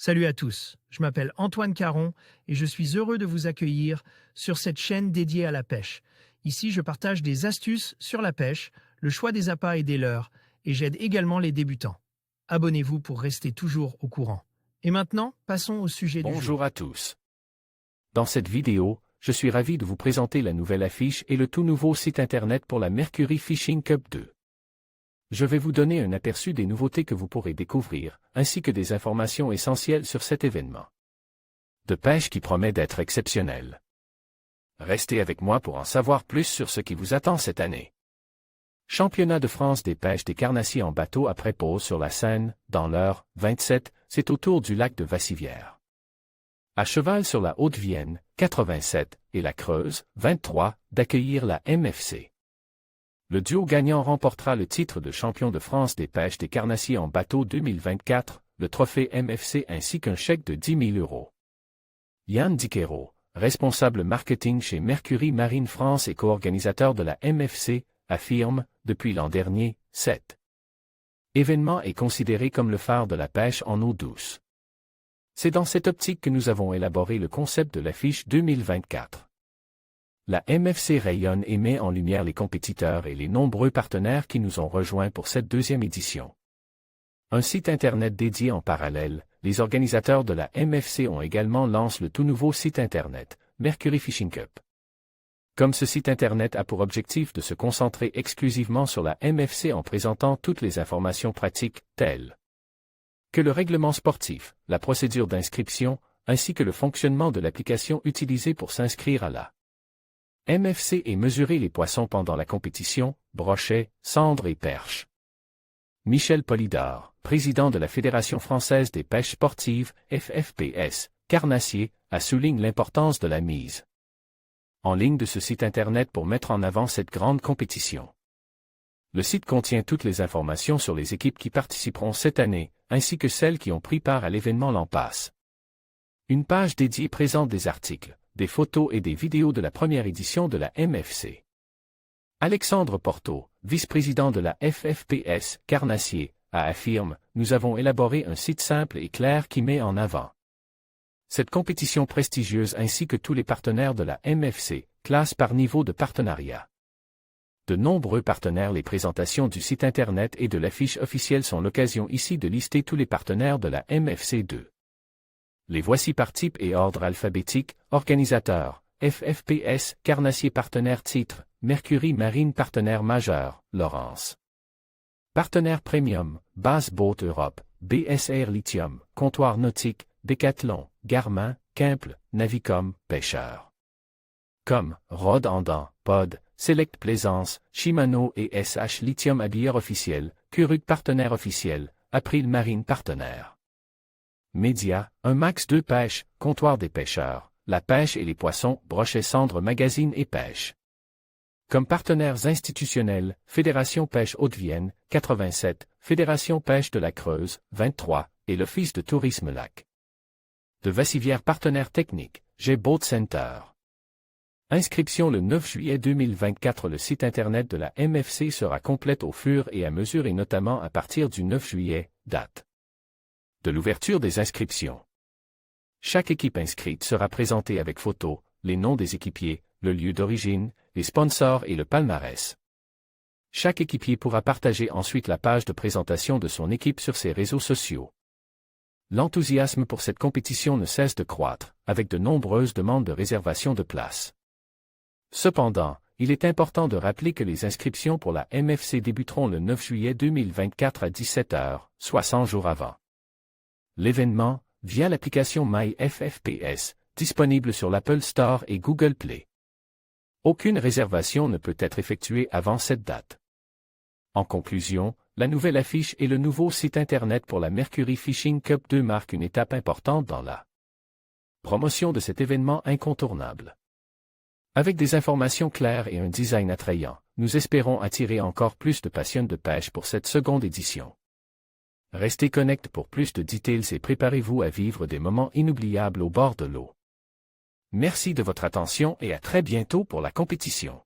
Salut à tous, je m'appelle Antoine Caron et je suis heureux de vous accueillir sur cette chaîne dédiée à la pêche. Ici, je partage des astuces sur la pêche, le choix des appâts et des leurres, et j'aide également les débutants. Abonnez-vous pour rester toujours au courant. Et maintenant, passons au sujet du jour. Bonjour à tous. Dans cette vidéo, je suis ravi de vous présenter la nouvelle affiche et le tout nouveau site internet pour la Mercury Fishing Cup 2. Je vais vous donner un aperçu des nouveautés que vous pourrez découvrir, ainsi que des informations essentielles sur cet événement de pêche qui promet d'être exceptionnel. Restez avec moi pour en savoir plus sur ce qui vous attend cette année. Championnat de France des pêches des carnassiers en bateau après pause sur la Seine, dans l'heure 27, c'est autour du lac de Vassivière. À cheval sur la Haute-Vienne, 87, et la Creuse, 23, d'accueillir la MFC. Le duo gagnant remportera le titre de champion de France des pêches des carnassiers en bateau 2024, le trophée MFC ainsi qu'un chèque de 10 000 €. Yann Diquero, responsable marketing chez Mercury Marine France et co-organisateur de la MFC, affirme, depuis l'an dernier, cet événement est considéré comme le phare de la pêche en eau douce. C'est dans cette optique que nous avons élaboré le concept de l'affiche 2024. La MFC rayonne et met en lumière les compétiteurs et les nombreux partenaires qui nous ont rejoints pour cette deuxième édition. Un site internet dédié en parallèle, les organisateurs de la MFC ont également lancé le tout nouveau site internet, Mercury Fishing Cup. Comme ce site internet a pour objectif de se concentrer exclusivement sur la MFC en présentant toutes les informations pratiques, telles que le règlement sportif, la procédure d'inscription, ainsi que le fonctionnement de l'application utilisée pour s'inscrire à la MFC et mesurer les poissons pendant la compétition, brochets, cendres et perches. Michel Polidor, président de la Fédération française des pêches sportives, FFPS, carnassier, a souligné l'importance de la mise en ligne de ce site internet pour mettre en avant cette grande compétition. Le site contient toutes les informations sur les équipes qui participeront cette année, ainsi que celles qui ont pris part à l'événement l'an passé. Une page dédiée présente des articles, des photos et des vidéos de la première édition de la MFC. Alexandre Porto, vice-président de la FFPS, carnassier, affirme, nous avons élaboré un site simple et clair qui met en avant cette compétition prestigieuse ainsi que tous les partenaires de la MFC, classe par niveau de partenariat. De nombreux partenaires. Les présentations du site internet et de l'affiche officielle sont l'occasion ici de lister tous les partenaires de la MFC 2. Les voici par type et ordre alphabétique, organisateurs, FFPS, carnassier partenaire titre, Mercury Marine partenaire majeur, Laurence. Partenaire premium, Bass Boat Europe, BSR Lithium, Comptoir Nautique, Decathlon, Garmin, Quimple, Navicom, Pêcheur. Comme, Rod Andan, Pod, Select Plaisance, Shimano et SH Lithium habilleur officiel, Curug partenaire officiel, April Marine partenaire. Média, un max 2 pêche, Comptoir des pêcheurs, la pêche et les poissons, Brochet Cendre Magazine et Pêche. Comme partenaires institutionnels, Fédération Pêche Haute-Vienne, 87, Fédération Pêche de la Creuse, 23, et l'Office de Tourisme Lac de Vassivière partenaire technique, G-Boat Center. Inscription le 9 juillet 2024. Le site internet de la MFC sera complète au fur et à mesure et notamment à partir du 9 juillet, date de l'ouverture des inscriptions. Chaque équipe inscrite sera présentée avec photos, les noms des équipiers, le lieu d'origine, les sponsors et le palmarès. Chaque équipier pourra partager ensuite la page de présentation de son équipe sur ses réseaux sociaux. L'enthousiasme pour cette compétition ne cesse de croître, avec de nombreuses demandes de réservation de places. Cependant, il est important de rappeler que les inscriptions pour la MFC débuteront le 9 juillet 2024 à 17 h, soit 100 jours avant l'événement, via l'application MyFFPS, disponible sur l'Apple Store et Google Play. Aucune réservation ne peut être effectuée avant cette date. En conclusion, la nouvelle affiche et le nouveau site internet pour la Mercury Fishing Cup 2 marquent une étape importante dans la promotion de cet événement incontournable. Avec des informations claires et un design attrayant, nous espérons attirer encore plus de passionnés de pêche pour cette seconde édition. Restez connectés pour plus de details et préparez-vous à vivre des moments inoubliables au bord de l'eau. Merci de votre attention et à très bientôt pour la compétition.